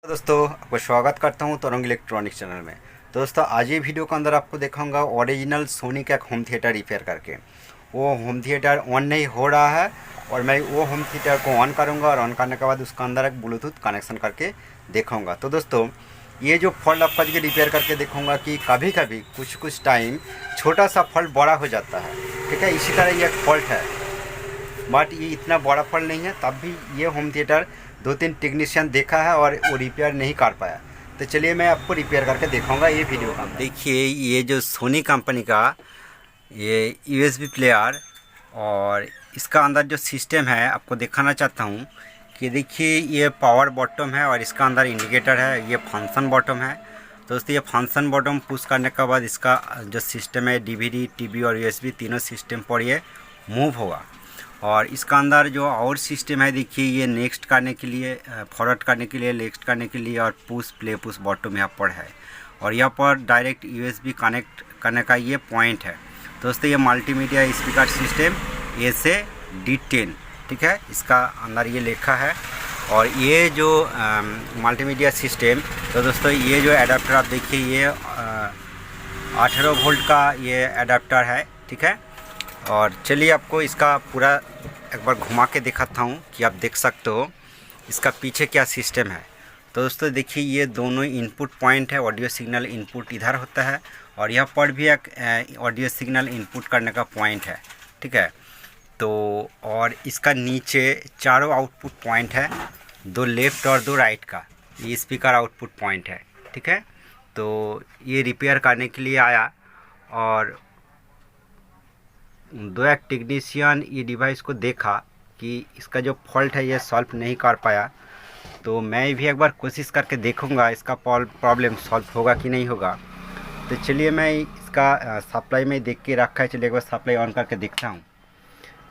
दोस्तों आपको स्वागत करता हूं तरंग इलेक्ट्रॉनिक्स चैनल में। दोस्तों आज ये वीडियो के अंदर आपको दिखाऊंगा ओरिजिनल सोनी का एक होम थिएटर रिपेयर करके। वो होम थिएटर ऑन नहीं हो रहा है और मैं वो होम थिएटर को ऑन करूंगा और ऑन करने के बाद उसका अंदर एक ब्लूटूथ कनेक्शन करके दिखाऊंगा। तो दोस्तों ये जो फॉल्ट आपका जो रिपेयर करके दिखाऊंगा कि कभी कभी कुछ टाइम छोटा सा फॉल्ट बड़ा हो जाता है, ठीक है। इसी तरह ये एक फॉल्ट है, बट ये इतना बड़ा फॉल्ट नहीं है। तब भी ये होम थिएटर 2-3 टेक्नीशियन देखा है और वो रिपेयर नहीं कर पाया। तो चलिए मैं आपको रिपेयर करके दिखाऊंगा ये वीडियो का। देखिए ये जो सोनी कंपनी का ये यूएसबी प्लेयर और इसका अंदर जो सिस्टम है आपको दिखाना चाहता हूँ कि देखिए ये पावर बॉटम है और इसका अंदर इंडिकेटर है। ये फंक्शन बॉटम है। तो दोस्तों ये फंक्शन बॉटम पुश करने के बाद इसका जो सिस्टम है डीवीडी, टीवी और यूएसबी तीनों सिस्टम पर ये मूव होगा। और इसका अंदर जो और सिस्टम है देखिए ये नेक्स्ट करने के लिए, फॉरवर्ड करने के लिए, नेक्स्ट करने के लिए और पुश प्ले पुश बॉटम यहाँ पर है। और यहाँ पर डायरेक्ट यूएसबी कनेक्ट करने का ये पॉइंट है। दोस्तों ये मल्टीमीडिया स्पीकर सिस्टम ए से D10, ठीक है, इसका अंदर ये लिखा है। और ये जो मल्टीमीडिया सिस्टम, तो दोस्तों ये जो एडाप्टर आप देखिए ये 18 वोल्ट का ये एडाप्टर है, ठीक है। और चलिए आपको इसका पूरा एक बार घुमा के दिखाता हूँ कि आप देख सकते हो इसका पीछे क्या सिस्टम है। तो दोस्तों देखिए ये दोनों इनपुट पॉइंट है। ऑडियो सिग्नल इनपुट इधर होता है और यहाँ पर भी एक ऑडियो सिग्नल इनपुट करने का पॉइंट है, ठीक है। तो और इसका नीचे चारों आउटपुट पॉइंट है, 2 लेफ़्ट और 2 राइट का। ये स्पीकर आउटपुट पॉइंट है, ठीक है। तो ये रिपेयर करने के लिए आया और 2 एक टेक्नीशियन ये डिवाइस को देखा कि इसका जो फॉल्ट है ये सॉल्व नहीं कर पाया। तो मैं भी एक बार कोशिश करके देखूंगा इसका प्रॉब्लम सॉल्व होगा कि नहीं होगा। तो चलिए मैं इसका सप्लाई में देख के रखा है। चलिए एक बार सप्लाई ऑन करके देखता हूँ।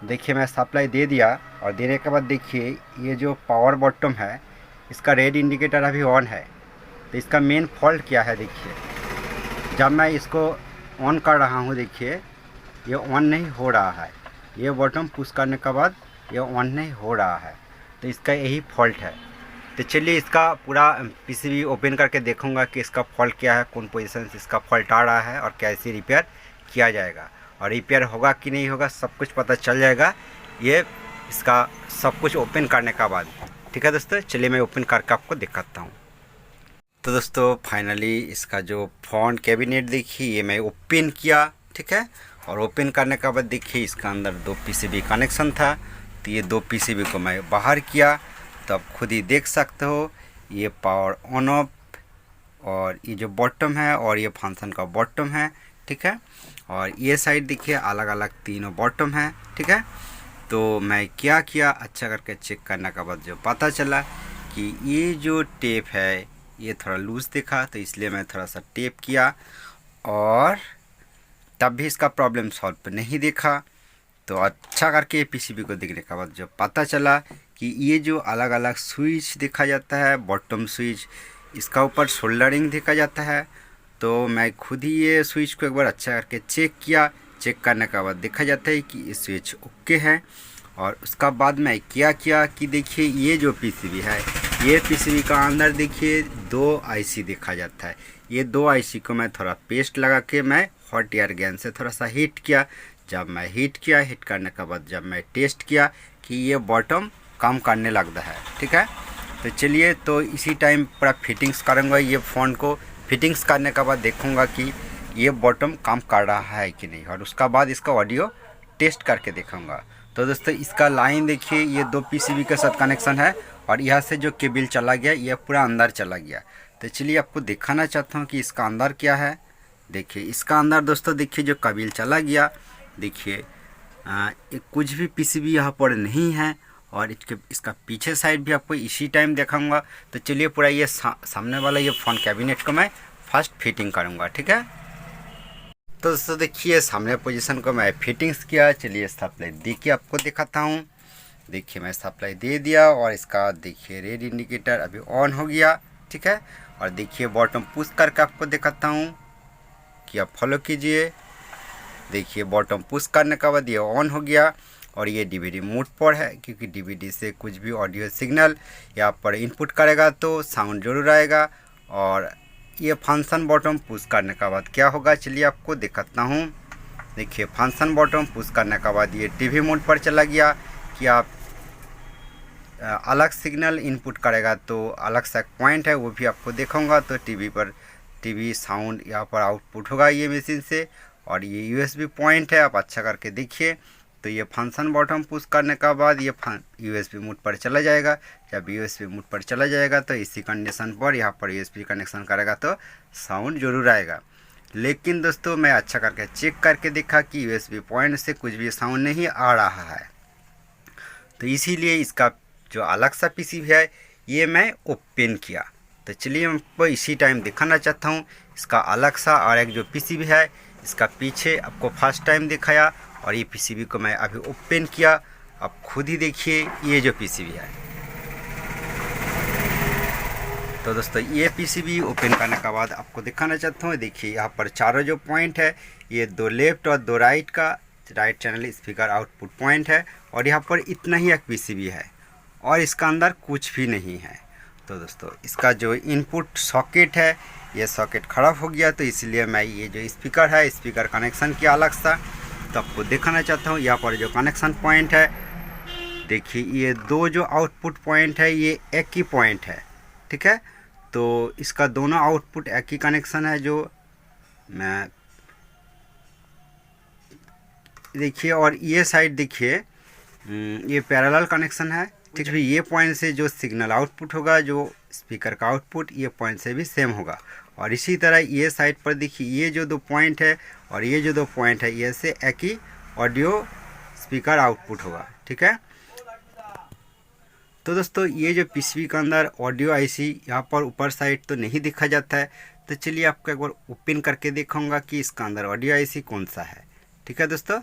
देखिए मैं सप्लाई दे दिया और देने के बाद देखिए ये जो पावर बॉटम है इसका रेड इंडिकेटर अभी ऑन है। तो इसका मेन फॉल्ट क्या है देखिए, जब मैं इसको ऑन कर रहा हूँ देखिए ये ऑन नहीं हो रहा है। ये बटन पुश करने के बाद ये ऑन नहीं हो रहा है। तो इसका यही फॉल्ट है। तो चलिए इसका पूरा पीसीबी ओपन करके देखूंगा कि इसका फॉल्ट क्या है, कौन पोजीशन से इसका फॉल्ट आ रहा है और कैसे रिपेयर किया जाएगा। और रिपेयर होगा कि नहीं होगा सब कुछ पता चल जाएगा ये इसका सब कुछ ओपन करने के बाद, ठीक है दोस्तों। चलिए मैं ओपन करके आपको दिखाता हूँ। तो दोस्तों फाइनली इसका जो फ्रंट कैबिनेट देखिए ये मैं ओपन किया, ठीक है। और ओपन करने के बाद देखिए इसका अंदर 2 पीसीबी कनेक्शन था। तो ये 2 पीसीबी को मैं बाहर किया तो आप खुद ही देख सकते हो ये पावर ऑन ऑफ और ये जो बॉटम है और ये फंक्शन का बॉटम है, ठीक है। और ये साइड देखिए अलग अलग तीनों बॉटम है, ठीक है। तो मैं क्या किया अच्छा करके चेक करने के बाद जो पता चला कि ये जो टेप है ये थोड़ा लूज़ दिखा, तो इसलिए मैं थोड़ा सा टेप किया और तब भी इसका प्रॉब्लम सॉल्व नहीं देखा। तो अच्छा करके पीसीबी को देखने के बाद जो पता चला कि ये जो अलग अलग स्विच देखा जाता है, बॉटम स्विच इसका ऊपर सोल्डरिंग देखा जाता है। तो मैं खुद ही ये स्विच को एक बार अच्छा करके चेक किया। चेक करने के बाद देखा जाता है कि ये स्विच ओके है। और उसका बाद मैं क्या किया कि देखिए ये जो पीसीबी है ये पीसीबी का अंदर देखिए 2 आईसी देखा जाता है। ये 2 आईसी को मैं थोड़ा पेस्ट लगा के मैं हॉट एयर गन से थोड़ा सा हीट किया। जब मैं हीट करने के बाद जब मैं टेस्ट किया कि ये बॉटम काम करने लगता है, ठीक है। तो चलिए तो इसी टाइम पूरा फिटिंग्स करूँगा। ये फ़ोन को फिटिंग्स करने के बाद देखूँगा कि ये बॉटम काम कर रहा है कि नहीं और उसका बाद इसका ऑडियो टेस्ट करके देखूँगा। तो दोस्तों इसका लाइन देखिए ये 2 पीसीबी के साथ कनेक्शन है और यहाँ से जो केबल चला गया ये पूरा अंदर चला गया। तो चलिए आपको दिखाना चाहता हूँ कि इसका अंदर क्या है। देखिए इसका अंदर दोस्तों देखिए जो केबल चला गया देखिए कुछ भी पीसीबी यहाँ पर नहीं है। और इसका पीछे साइड भी आपको इसी टाइम दिखाऊंगा। तो चलिए पूरा ये सामने वाला ये फ़ोन कैबिनेट को मैं फर्स्ट फिटिंग करूँगा, ठीक है। तो दोस्तों देखिए सामने पोजीशन को मैं फिटिंग्स किया। चलिए सप्लाई दे के आपको दिखाता हूँ। देखिए मैं सप्लाई दे दिया और इसका देखिए रेड इंडिकेटर अभी ऑन हो गया, ठीक है। और देखिए बॉटम पुश करके आपको दिखाता हूँ कि आप फॉलो कीजिए। देखिए बॉटम पुश करने के बाद ये ऑन हो गया और ये डीवीडी मोड पर है, क्योंकि डीवीडी से कुछ भी ऑडियो सिग्नल यहाँ पर इनपुट करेगा तो साउंड जरूर आएगा। और ये फंक्शन बटन पुश करने के बाद क्या होगा, चलिए आपको दिखाता हूँ। देखिए फंक्शन बटन पुश करने के बाद ये टीवी मोड पर चला गया कि आप अलग सिग्नल इनपुट करेगा तो अलग सा पॉइंट है वो भी आपको दिखाऊंगा। तो टीवी साउंड यहाँ पर आउटपुट होगा ये मशीन से, और ये यूएसबी पॉइंट है, आप अच्छा करके देखिए। तो ये फंक्शन बटन पुश करने के बाद ये यूएसबी मोड पर चला जाएगा। जब यूएसबी मोड पर चला जाएगा तो इसी कंडीशन पर यहाँ पर यूएसबी कनेक्शन करेगा तो साउंड जरूर आएगा। लेकिन दोस्तों मैं अच्छा करके चेक करके देखा कि यूएसबी पॉइंट से कुछ भी साउंड नहीं आ रहा है। तो इसीलिए इसका जो अलग सा पीसीबी है ये मैं ओपन किया। तो चलिए मैं आपको इसी टाइम दिखाना चाहता हूँ इसका अलग सा और एक जो पीसीबी है इसका पीछे आपको फर्स्ट टाइम दिखाया, और ये पीसीबी को मैं अभी ओपन किया। आप खुद ही देखिए ये जो पीसीबी है। तो दोस्तों ये पीसीबी ओपन करने के बाद आपको दिखाना चाहता हूँ। देखिए यहाँ पर चारों जो पॉइंट है ये 2 लेफ्ट और 2 राइट का right channel speaker output point है, और यहाँ पर इतना ही एक पीसीबी है और इसका अंदर कुछ भी नहीं है। तो दोस्तों इसका जो इनपुट सॉकेट है ये सॉकेट ख़राब हो गया, तो इसलिए मैं ये जो स्पीकर है स्पीकर कनेक्शन किया अलग सा। तो आपको दिखाना चाहता हूँ यहाँ पर जो कनेक्शन पॉइंट है, देखिए ये 2 जो आउटपुट पॉइंट है ये एक ही पॉइंट है, ठीक है। तो इसका दोनों आउटपुट एक ही कनेक्शन है जो मैं देखिए, और ये साइड देखिए ये पैरेलल कनेक्शन है, ठीक है। ये पॉइंट से जो सिग्नल आउटपुट होगा जो स्पीकर का आउटपुट ये पॉइंट से भी सेम होगा। और इसी तरह ये साइड पर देखिए ये जो 2 पॉइंट है और ये जो 2 पॉइंट है ये से एक ही ऑडियो स्पीकर आउटपुट होगा, ठीक है। तो दोस्तों ये जो पीसीबी के अंदर ऑडियो आईसी यहाँ पर ऊपर साइड तो नहीं दिखा जाता है, तो चलिए आपको एक बार ओपन करके दिखाऊंगा कि इसका अंदर ऑडियो आईसी कौन सा है, ठीक है दोस्तों।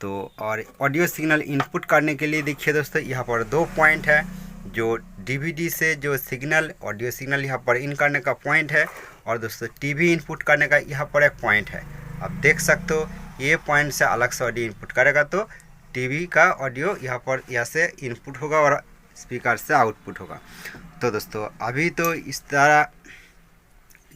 तो और ऑडियो सिग्नल इनपुट करने के लिए देखिए दोस्तों यहाँ पर 2 पॉइंट है, जो डीवीडी से जो सिग्नल ऑडियो सिग्नल यहाँ पर इन करने का पॉइंट है, और दोस्तों टीवी इनपुट करने का यहाँ पर एक पॉइंट है। आप देख सकते हो ये पॉइंट से अलग से ऑडियो इनपुट करेगा तो टीवी का ऑडियो यहाँ से इनपुट होगा और स्पीकर से आउटपुट होगा। तो दोस्तों अभी तो इस तरह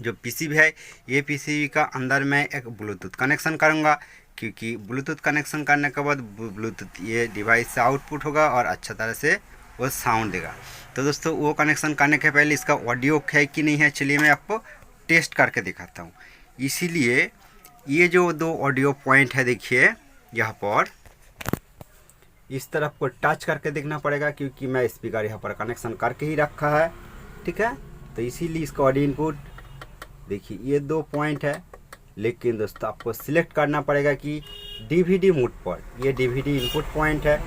जो पीसीबी है ये पीसीबी का अंदर मैं एक ब्लूटूथ कनेक्शन करूँगा, क्योंकि ब्लूटूथ कनेक्शन करने के बाद ब्लूटूथ ये डिवाइस से आउटपुट होगा और अच्छा तरह से वो साउंड देगा। तो दोस्तों वो कनेक्शन करने के पहले इसका ऑडियो है कि नहीं है चलिए मैं आपको टेस्ट करके दिखाता हूँ। इसीलिए ये जो 2 ऑडियो पॉइंट है देखिए यहाँ पर इस तरफ को टच करके देखना पड़ेगा, क्योंकि मैं स्पीकर यहाँ पर कनेक्शन करके ही रखा है, ठीक है। तो इसीलिए इसका ऑडियो इनपुट देखिए ये 2 पॉइंट है, लेकिन दोस्तों आपको सिलेक्ट करना पड़ेगा कि डीवीडी मोड पर ये डीवीडी इनपुट पॉइंट है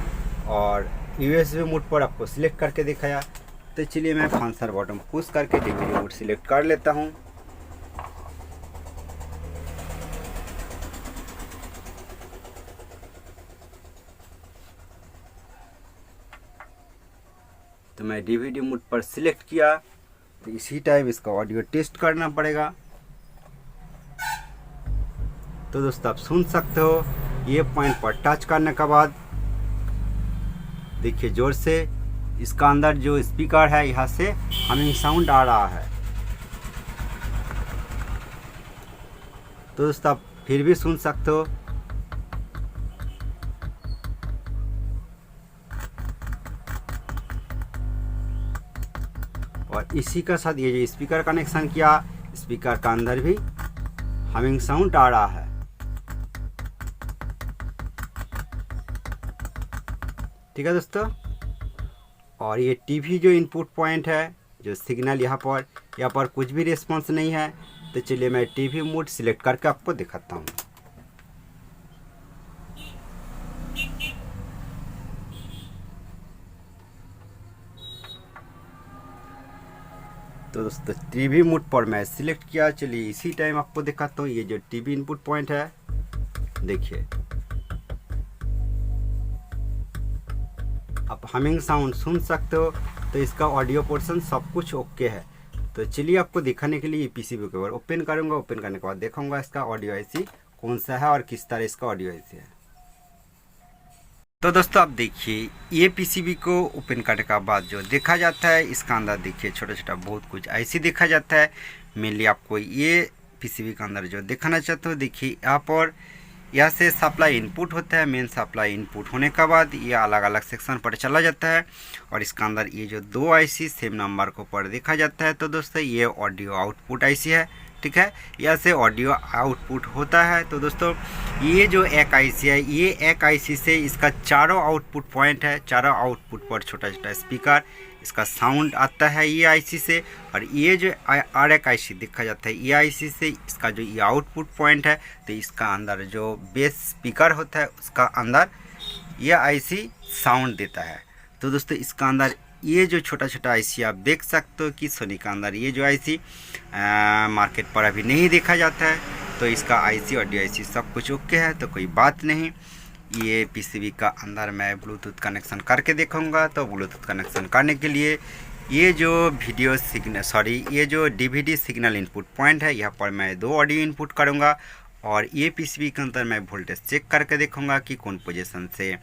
और यूएसबी मोड पर आपको सिलेक्ट करके दिखाया। तो चलिए मैं फंक्शन बटन पुश करके डीवीडी मोड सिलेक्ट कर लेता हूँ। तो मैं डीवीडी मोड पर सिलेक्ट किया, तो इसी टाइम इसका ऑडियो टेस्ट करना पड़ेगा। तो दोस्तों आप सुन सकते हो ये पॉइंट पर टच करने के बाद देखिए जोर से इसका अंदर जो स्पीकर है यहाँ से हमिंग साउंड आ रहा है। तो दोस्तों आप फिर भी सुन सकते हो। और इसी के साथ ये जो स्पीकर कनेक्शन किया स्पीकर का अंदर भी हमिंग साउंड आ रहा है, ठीक है दोस्तों। और ये टीवी जो इनपुट पॉइंट है जो सिग्नल यहाँ पर कुछ भी रिस्पांस नहीं है। तो चलिए मैं टीवी मोड सिलेक्ट करके आपको दिखाता हूँ। तो दोस्तों टीवी मोड पर मैं सिलेक्ट किया, चलिए इसी टाइम आपको दिखाता हूँ। ये जो टीवी इनपुट पॉइंट है देखिए आप हमिंग साउंड सुन सकते हो। तो इसका ऑडियो पोर्शन सब कुछ ओके है। तो चलिए आपको दिखाने के लिए पीसीबी को ओपन करूँगा। ओपन करने के बाद देखूंगा इसका ऑडियो आईसी कौन सा है और किस तरह इसका ऑडियो आईसी है। तो दोस्तों आप देखिए, ये पीसीबी को ओपन करने का बाद जो देखा जाता है, इसका अंदर देखिए छोटा छोटा बहुत कुछ ऐसे देखा जाता है। मेनली आपको ये पीसीबी का अंदर जो दिखाना चाहते हो, देखिए यहाँ पर यहाँ से सप्लाई इनपुट होता है। मेन सप्लाई इनपुट होने के बाद ये अलग अलग सेक्शन पर चला जाता है और इसका अंदर ये जो दो आईसी सेम नंबर को पर देखा जाता है। तो दोस्तों ये ऑडियो आउटपुट आईसी है, ठीक है, यहाँ से ऑडियो आउटपुट होता है। तो दोस्तों ये जो एक आईसी है, ये एक आईसी से इसका चारों आउटपुट पॉइंट है, चारों आउटपुट पर छोटा छोटा स्पीकर, इसका साउंड आता है ये आईसी से। और ये जो और एक आईसी देखा जाता है, ये आईसी से इसका जो ये आउटपुट पॉइंट है, तो इसका अंदर जो बेस स्पीकर होता है उसका अंदर ये आईसी साउंड देता है। तो दोस्तों इसका अंदर ये जो छोटा छोटा आईसी आप देख सकते हो कि सोनी का अंदर ये जो आईसी मार्केट पर अभी नहीं देखा जाता है। तो इसका आईसी ऑडियो आईसी सब कुछ ओके है, तो कोई बात नहीं। ये पीसीबी का अंदर मैं ब्लूटूथ कनेक्शन करके देखूंगा। तो ब्लूटूथ कनेक्शन करने के लिए ये जो वीडियो सिग्नल ये जो डीवीडी सिग्नल इनपुट पॉइंट है, यहाँ पर मैं दो ऑडियो इनपुट करूँगा और ये पीसीबी के अंदर मैं वोल्टेज चेक करके देखूँगा कि कौन पोजीशन से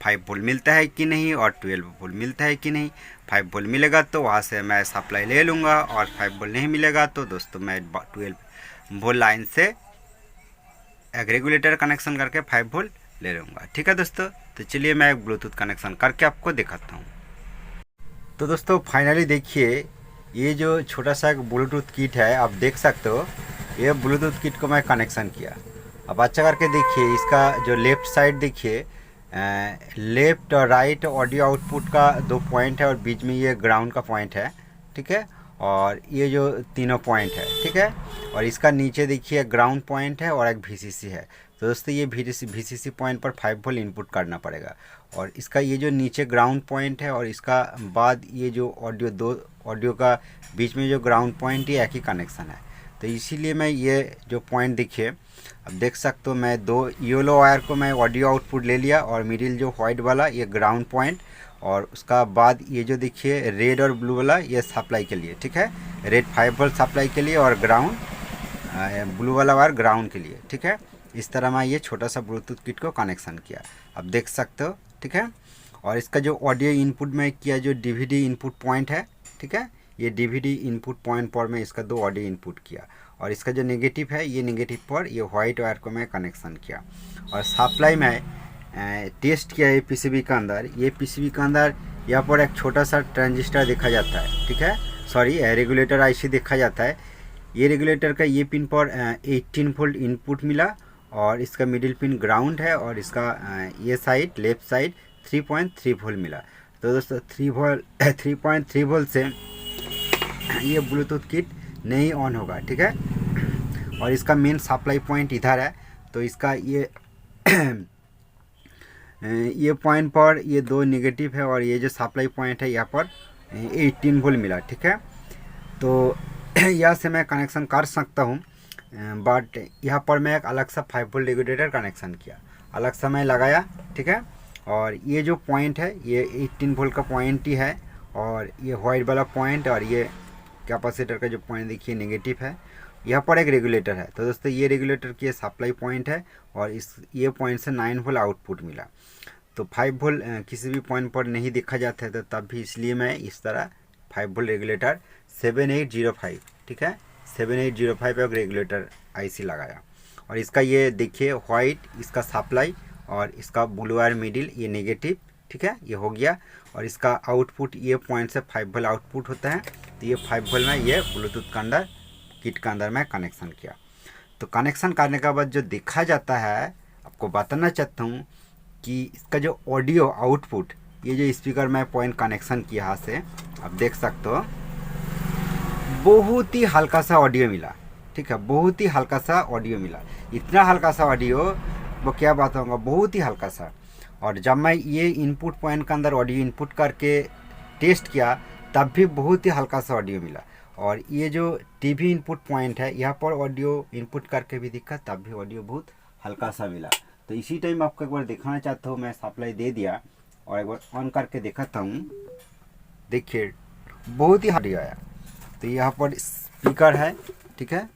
5 वोल्ट मिलता है कि नहीं और 12 वोल्ट मिलता है कि नहीं। 5 वोल्ट मिलेगा तो वहाँ से मैं सप्लाई ले लूँगा और 5 वोल्ट नहीं मिलेगा तो दोस्तों मैं 12 वोल्ट लाइन से एक रेगुलेटर कनेक्शन करके 5 वोल्ट ले लूँगा। ठीक है दोस्तों, तो चलिए मैं एक ब्लूटूथ कनेक्शन करके आपको दिखाता हूँ। तो दोस्तों फाइनली देखिए, ये जो छोटा सा एक ब्लूटूथ किट है आप देख सकते हो, ये ब्लूटूथ किट को मैं कनेक्शन किया। अब अच्छा करके देखिए, इसका जो लेफ़्ट साइड देखिए, लेफ़्ट और राइट ऑडियो आउटपुट का दो पॉइंट है और बीच में ये ग्राउंड का पॉइंट है, ठीक है, और ये जो तीनों पॉइंट है, ठीक है, और इसका नीचे देखिए ग्राउंड पॉइंट है और एक वीसीसी है। तो दोस्तों ये वीसीसी पॉइंट पर 5 वोल्ट इनपुट करना पड़ेगा और इसका ये जो नीचे ग्राउंड पॉइंट है और इसका बाद ये जो ऑडियो का बीच में जो ग्राउंड पॉइंट, ये एक ही कनेक्शन है। तो इसीलिए मैं ये जो पॉइंट देखिए, अब देख सकते हो, मैं दो येलो वायर को मैं ऑडियो आउटपुट ले लिया और मिडिल जो वाइट वाला ये ग्राउंड पॉइंट और उसका बाद ये जो देखिए रेड और ब्लू वाला ये सप्लाई के लिए, ठीक है, रेड 5 वोल्ट सप्लाई के लिए और ग्राउंड ब्लू वाला वायर ग्राउंड के लिए, ठीक है। इस तरह मैं ये छोटा सा ब्लूटूथ किट को कनेक्शन किया, अब देख सकते हो, ठीक है। और इसका जो ऑडियो इनपुट में किया जो डीवीडी इनपुट पॉइंट है, ठीक है, ये डीवीडी इनपुट पॉइंट पर मैं इसका दो ऑडियो इनपुट किया और इसका जो नेगेटिव है, ये नेगेटिव पर ये वाइट वायर को मैं कनेक्शन किया और सप्लाई में टेस्ट किया ये पीसीबी का अंदर। ये पीसीबी का अंदर यहाँ पर एक छोटा सा ट्रांजिस्टर देखा जाता है, ठीक है, रेगुलेटर आईसी देखा जाता है। ये रेगुलेटर का ये पिन पर 18 वोल्ट इनपुट मिला और इसका मिडिल पिन ग्राउंड है और इसका ये साइड लेफ्ट साइड 3.3 वोल्ट मिला। तो दोस्तों 3.3 वोल्ट से ये ब्लूटूथ किट नहीं ऑन होगा, ठीक है। और इसका मेन सप्लाई पॉइंट इधर है, तो इसका ये ये पॉइंट पर ये दो नेगेटिव है और ये जो सप्लाई पॉइंट है यहाँ पर 18 वोल्ट मिला, ठीक है। तो यहाँ से मैं कनेक्शन कर सकता हूँ, बट यहाँ पर मैं एक अलग सा 5 वोल्ट रेगुलेटर कनेक्शन किया, अलग सा मैं लगाया, ठीक है। और ये जो पॉइंट है ये 18 वोल्ट का पॉइंट ही है और ये वाइट वाला पॉइंट और ये कैपेसिटर का जो पॉइंट देखिए नेगेटिव है, यहाँ पर एक रेगुलेटर है। तो दोस्तों ये रेगुलेटर की सप्लाई पॉइंट है और इस ये पॉइंट से 9 वोल्ट आउटपुट मिला। तो 5 वोल्ट किसी भी पॉइंट पर नहीं देखा जाता है, तो तब भी इसलिए मैं इस तरह 5 वोल्ट रेगुलेटर 7805, ठीक है, 7805 एक रेगुलेटर आईसी लगाया और इसका ये देखिए वाइट इसका सप्लाई और इसका ब्लू वायर मिडिल ये नेगेटिव, ठीक है, ये हो गया। और इसका आउटपुट ये पॉइंट से 5 वोल्ट आउटपुट होता है, तो ये 5 वोल्ट में ये ब्लूटूथ के अंदर किट के अंदर मैं कनेक्शन किया। तो कनेक्शन करने के बाद जो देखा जाता है, आपको बताना चाहता हूँ कि इसका जो ऑडियो आउटपुट, ये जो स्पीकर में पॉइंट कनेक्शन किया यहाँ से आप देख सकते हो, बहुत ही हल्का सा ऑडियो मिला, ठीक है, बहुत ही हल्का सा ऑडियो मिला। इतना हल्का सा ऑडियो वो क्या बताऊँगा, बहुत ही हल्का सा। और जब मैं ये इनपुट पॉइंट के अंदर ऑडियो इनपुट करके टेस्ट किया तब भी बहुत ही हल्का सा ऑडियो मिला। और ये जो टीवी इनपुट पॉइंट है यहाँ पर ऑडियो इनपुट करके भी दिखा, तब भी ऑडियो बहुत हल्का सा मिला। तो इसी टाइम आपको एक बार दिखाना चाहता हूँ, मैं सप्लाई दे दिया और एक बार ऑन करके दिखाता हूँ, देखिए बहुत ही ऑडियो आया। तो यहाँ पर स्पीकर है, ठीक है,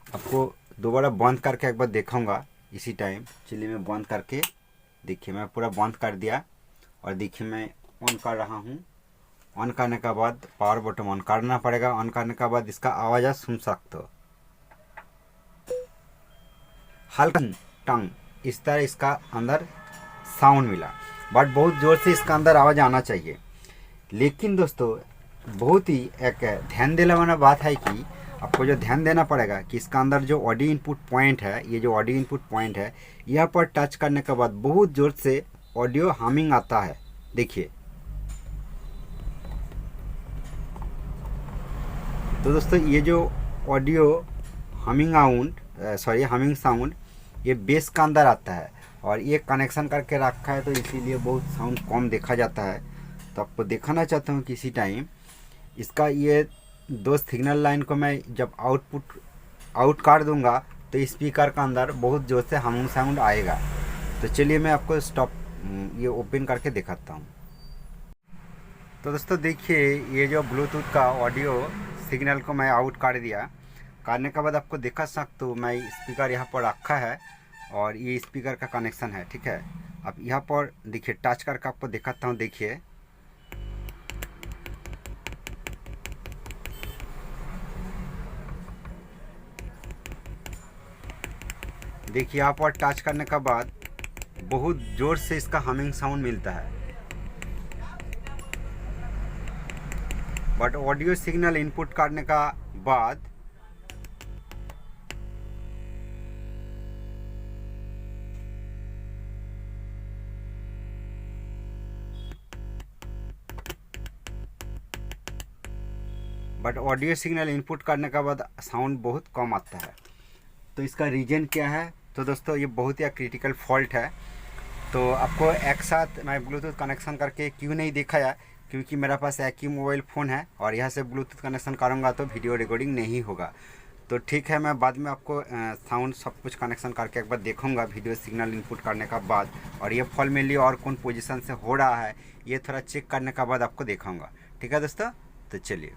आपको दोबारा बंद करके एक बार दिखाऊंगा इसी टाइम। चलिए मैं बंद करके देखिए मैं पूरा बंद कर दिया और देखिए मैं ऑन कर रहा हूँ। ऑन करने के बाद पावर बटन ऑन करना पड़ेगा। ऑन करने के बाद इसका आवाज़ आप सुन सकते हो, हल्का टंग इस तरह इसका अंदर साउंड मिला, बट बहुत ज़ोर से इसका अंदर आवाज़ आना चाहिए। लेकिन दोस्तों बहुत ही एक ध्यान देने वाला बात है कि आपको जो ध्यान देना पड़ेगा कि इसका अंदर जो ऑडियो इनपुट पॉइंट है, ये जो ऑडियो इनपुट पॉइंट है, यहाँ पर टच करने के बाद बहुत ज़ोर से ऑडियो हमिंग आता है। देखिए तो दोस्तों ये जो ऑडियो हमिंग साउंड ये बेस का अंदर आता है और ये कनेक्शन करके रखा है, तो इसीलिए बहुत साउंड कम देखा जाता है। तो आपको दिखाना चाहता हूँ किसी टाइम इसका ये दो सिग्नल लाइन को मैं जब आउट कर दूंगा तो स्पीकर का अंदर बहुत जोर से हमिंग साउंड आएगा। तो चलिए मैं आपको ये ओपन करके दिखाता हूँ। तो दोस्तों देखिए ये जो ब्लूटूथ का ऑडियो सिग्नल को मैं आउट कर दिया। करने के बाद आपको दिखा सकते हो मैं स्पीकर यहाँ पर रखा है और ये स्पीकर का कनेक्शन है, ठीक है। अब यहाँ पर देखिए टच करके आपको दिखाता हूँ। देखिए यहाँ पर टच करने के बाद बहुत ज़ोर से इसका हमिंग साउंड मिलता है, बट ऑडियो सिग्नल इनपुट करने का बाद साउंड बहुत कम आता है। तो इसका रीज़न क्या है? तो दोस्तों ये बहुत ही क्रिटिकल फॉल्ट है। तो आपको एक साथ मैं ब्लूटूथ कनेक्शन करके क्यों नहीं दिखाया, क्योंकि मेरा पास एक ही मोबाइल फ़ोन है और यहाँ से ब्लूटूथ कनेक्शन करूँगा तो वीडियो रिकॉर्डिंग नहीं होगा। तो ठीक है, मैं बाद में आपको साउंड सब कुछ कनेक्शन करके एक बार देखूँगा वीडियो सिग्नल इनपुट करने का बाद, और ये फॉल्ट मेनली और कौन पोजीशन से हो रहा है ये थोड़ा चेक करने का बाद आपको दिखाऊँगा। ठीक है दोस्तों, तो चलिए।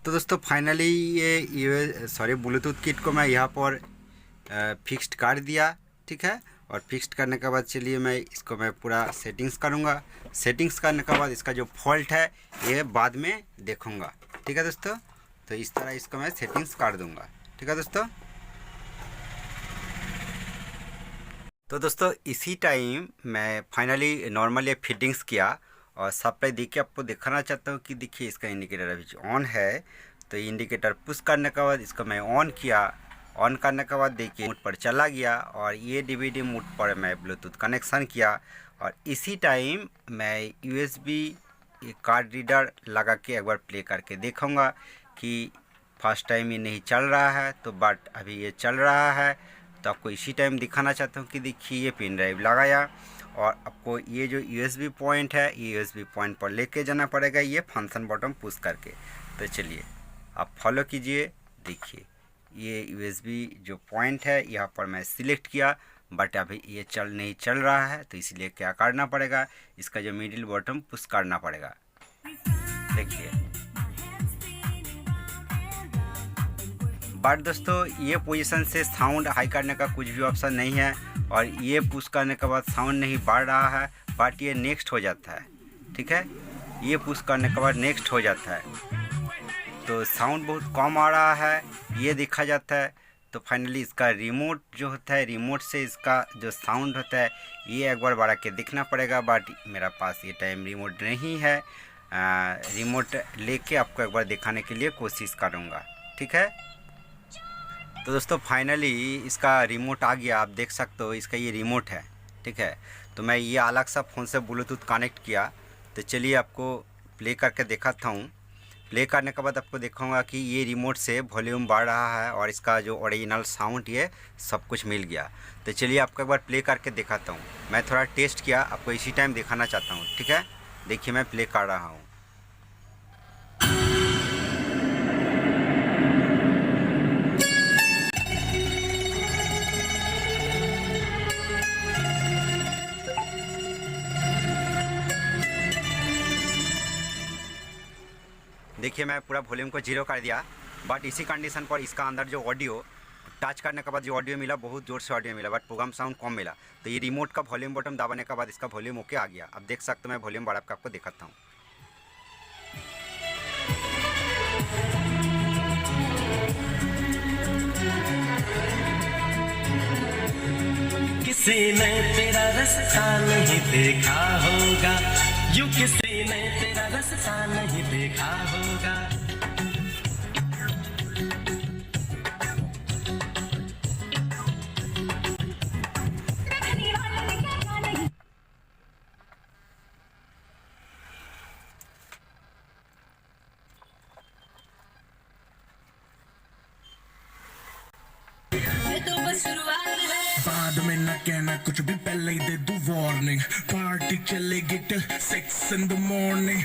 तो दोस्तों फाइनली ये ब्लूटूथ किट को मैं यहाँ पर फिक्स्ड कर दिया, ठीक है। और फिक्स्ड करने के बाद चलिए मैं पूरा सेटिंग्स करूँगा। सेटिंग्स करने के बाद इसका जो फॉल्ट है ये बाद में देखूँगा, ठीक है दोस्तों। तो इस तरह इसको मैं सेटिंग्स कर दूँगा, ठीक है दोस्तों। तो दोस्तों इसी टाइम मैं फाइनली नॉर्मली फिटिंग्स किया और सप्लाई देखिए आपको दिखाना चाहता हूँ कि देखिए इसका इंडिकेटर अभी ऑन है। तो इंडिकेटर पुश करने के बाद इसको मैं ऑन किया। ऑन करने के बाद देखिए मोड पर चला गया और ये डीवीडी मोड पर मैं ब्लूटूथ कनेक्शन किया। और इसी टाइम मैं यूएसबी कार्ड रीडर लगा के एक बार प्ले करके देखूँगा कि फर्स्ट टाइम ये नहीं चल रहा है, तो बट अभी ये चल रहा है। तो आपको इसी टाइम दिखाना चाहता हूँ कि देखिए ये पेन ड्राइव लगाया और आपको ये जो यूएसबी पॉइंट है ये यूएसबी पॉइंट पर लेके जाना पड़ेगा ये फंक्शन बटन पुश करके। तो चलिए आप फॉलो कीजिए। देखिए ये यूएसबी जो पॉइंट है यहाँ पर मैं सिलेक्ट किया, बट अभी ये नहीं चल रहा है। तो इसलिए क्या करना पड़ेगा, इसका जो मिडिल बटन पुश करना पड़ेगा। देखिए बट दोस्तों ये पोजीशन से साउंड हाई करने का कुछ भी ऑप्शन नहीं है और ये पुश करने के बाद साउंड नहीं बढ़ रहा है, बट ये नेक्स्ट हो जाता है, ठीक है। ये पुश करने के बाद नेक्स्ट हो जाता है, तो साउंड बहुत कम आ रहा है ये देखा जाता है। तो फाइनली इसका रिमोट जो होता है, रिमोट से इसका जो साउंड होता है ये एक बार बढ़ा के देखना पड़ेगा, बट मेरा पास ये टाइम रिमोट नहीं है। रिमोट लेके आपको एक बार दिखाने के लिए कोशिश करूँगा, ठीक है। तो दोस्तों फाइनली इसका रिमोट आ गया, आप देख सकते हो इसका ये रिमोट है, ठीक है। तो मैं ये अलग सा फ़ोन से ब्लूटूथ कनेक्ट किया। तो चलिए आपको प्ले करके दिखाता हूँ। प्ले करने के बाद आपको दिखाऊंगा कि ये रिमोट से वॉल्यूम बढ़ रहा है और इसका जो ओरिजिनल साउंड ये सब कुछ मिल गया। तो चलिए आपको एक बार प्ले करके दिखाता हूँ। मैं थोड़ा टेस्ट किया, आपको इसी टाइम दिखाना चाहता हूँ, ठीक है। देखिए मैं प्ले कर रहा हूँ। देखिए मैं पूरा वॉल्यूम को जीरो कर दिया, बट इसी कंडीशन पर इसका अंदर जो ऑडियो टच करने के बाद जो ऑडियो मिला बहुत ज़ोर से ऑडियो मिला, बट प्रोग्राम साउंड कम मिला। तो ये रिमोट का वॉल्यूम बटन दबाने के बाद इसका वॉल्यूम ओके आ गया। अब देख सकते हो मैं वॉल्यूम बढ़ा के आपको दिखाता हूँ। किसी ने तेरा रास्ता नहीं देखा होगा, यूं किसी ने तेरा रास्ता नहीं देखा होगा। बाद में न कहना कुछ भी, पहले ही दे दूं वार्निंग। पार्टी चलेगी till 6 in the morning।